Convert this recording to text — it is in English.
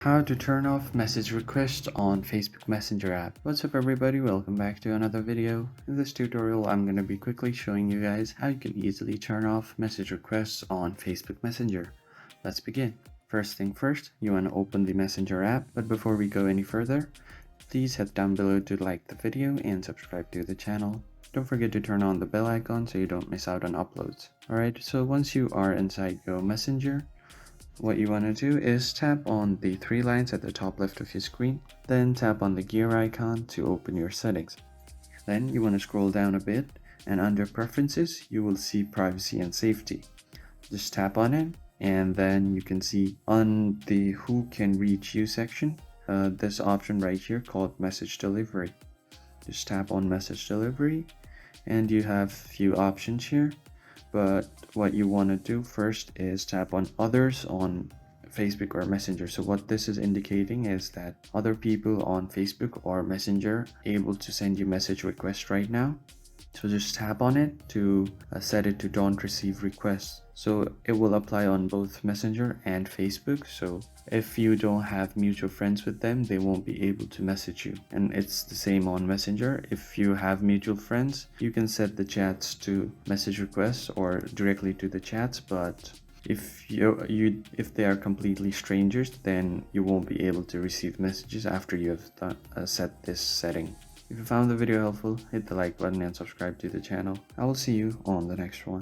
How to turn off message requests on Facebook Messenger app. What's up everybody, welcome back to another video. In this tutorial I'm going to be quickly showing you guys how you can easily turn off message requests on Facebook Messenger. Let's begin. First thing first, you want to open the Messenger app, but before we go any further, please head down below to like the video and subscribe to the channel. Don't forget to turn on the bell icon so you don't miss out on uploads. Alright, so once you are inside Go Messenger, what you want to do is tap on the three lines at the top left of your screen, then tap on the gear icon to open your settings. Then you want to scroll down a bit, and under preferences you will see privacy and safety. Just tap on it, and then you can see on the who can reach you section, this option right here called message delivery. Just tap on message delivery and you have a few options here, but what you want to do first is tap on others on Facebook or Messenger. So what this is indicating is that other people on Facebook or Messenger able to send you message requests right now. So just tap on it to set it to don't receive requests. So it will apply on both Messenger and Facebook. So if you don't have mutual friends with them, they won't be able to message you. And it's the same on Messenger. If you have mutual friends, you can set the chats to message requests or directly to the chats, but if they are completely strangers, then you won't be able to receive messages after you have set this setting. If you found the video helpful, hit the like button and subscribe to the channel. I will see you on the next one.